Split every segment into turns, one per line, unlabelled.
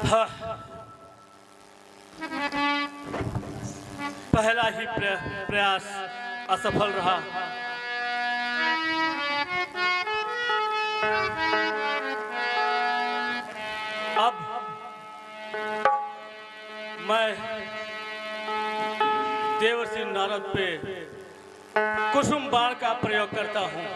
हाँ, पहला ही प्रयास असफल रहा। अब मैं देवर्षि नारद पे कुसुम बाण का प्रयोग करता हूँ।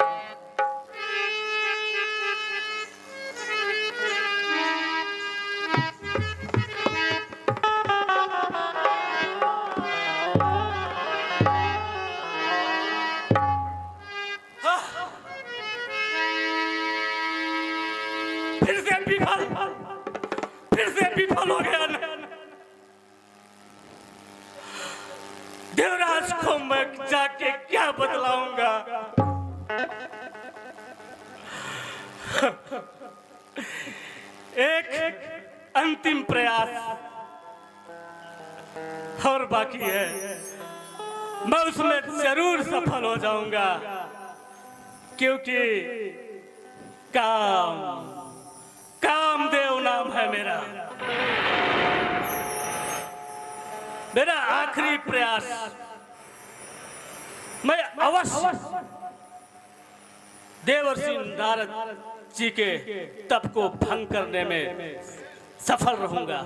फिर से विफल हो गया। देवराज को मैं जाके क्या बतलाऊंगा? एक अंतिम प्रयास और बाकी है, मैं उसमें जरूर सफल हो जाऊंगा, क्योंकि कामदेव नाम है मेरा। मेरा आखिरी प्रयास, मैं अवश्य देवर्षि नारद जी के तप को भंग करने में सफल रहूंगा।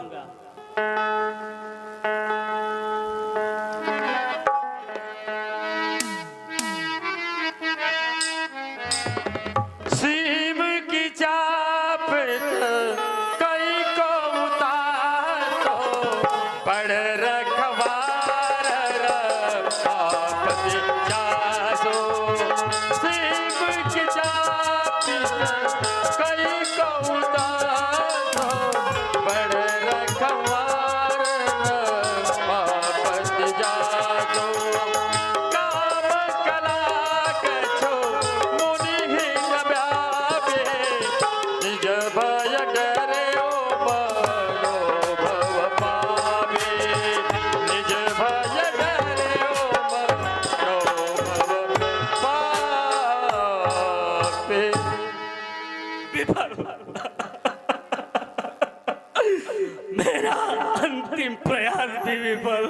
मेरा अंतिम प्रयास भी विफल।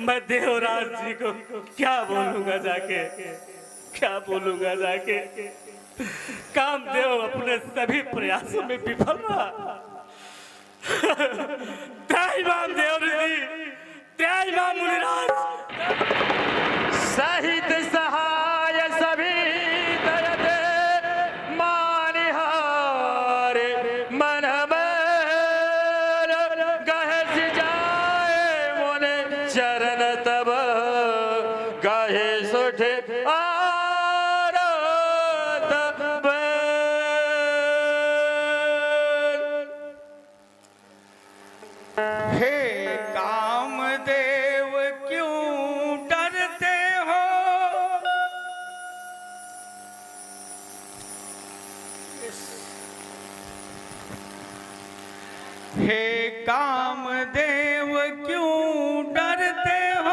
मैं देवराज जी को क्या बोलूंगा जाके, क्या बोलूंगा जाके? कामदेव अपने सभी प्रयासों में विफल रहा। जय मां देवरी, जय मां मुनिराज।
सहित सहाय सभी दयते मानिहारे, मन में गहस जाए मुने चरण तब गहे सुठे
हे कामदेव क्यों डरते हो?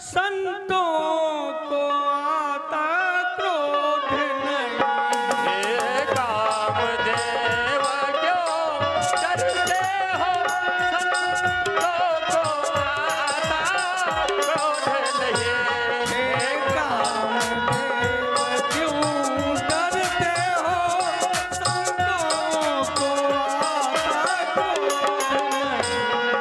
संतों को आता क्रोध नहीं।
हे कामदेव क्यों डरते हो? संतों को आता क्रोध नहीं।
हे कामदेव क्यों डरते हो? संतों को आता क्रोध नहीं।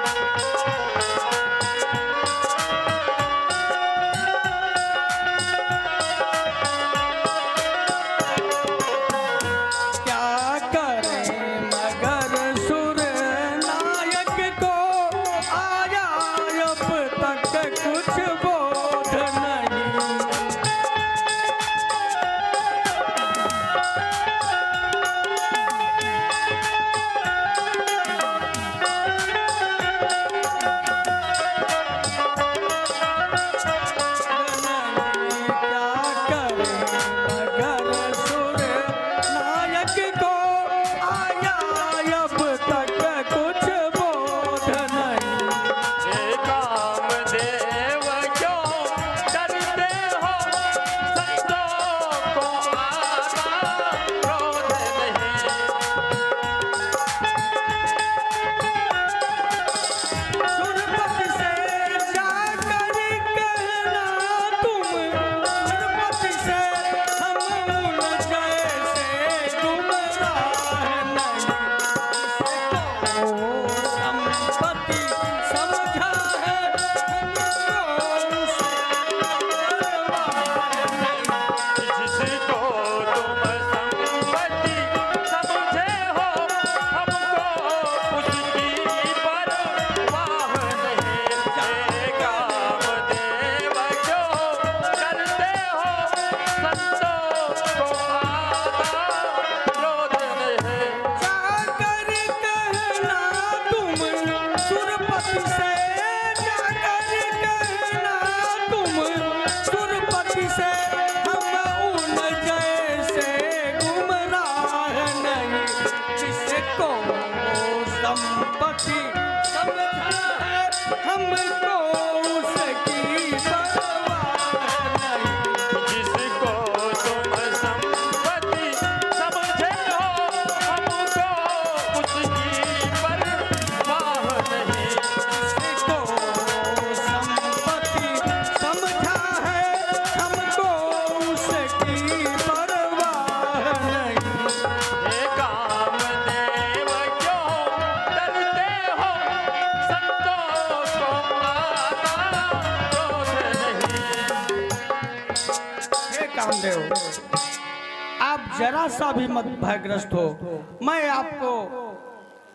आप जरा सा भी मत भयग्रस्त हो। मैं आपको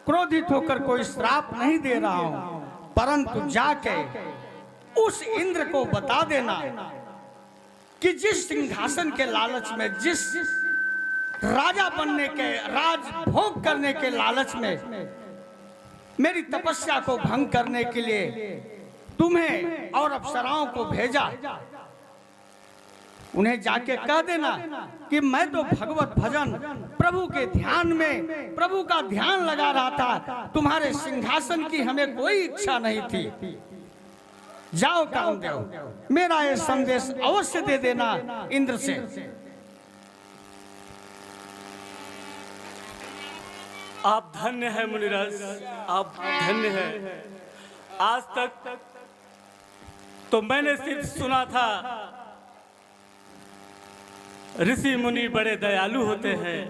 क्रोधित होकर कोई श्राप नहीं दे रहा हूं, परंतु जाके उस इंद्र को बता देना कि जिस सिंहासन के लालच में, जिस राजा बनने के, राज भोग करने के लालच में मेरी तपस्या को भंग करने के लिए तुम्हें और अप्सराओं को भेजा, उन्हें जाके कह देना कि मैं तो भगवत भजन प्रभु के ध्यान में, प्रभु का ध्यान लगा रहा था, तुम्हारे सिंहासन की हमें कोई इच्छा नहीं थी। जाओ कामदेव, मेरा ये संदेश अवश्य दे देना इंद्र से।
आप धन्य है मुनिराज, आप धन्य है। आज तक तो मैंने सिर्फ सुना था ऋषि मुनि बड़े दयालु होते हैं।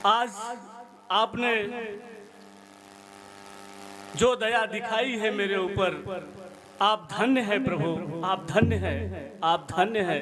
आज आपने जो दया दिखाई है मेरे ऊपर, आप धन्य है प्रभु, आप धन्य है, आप धन्य है।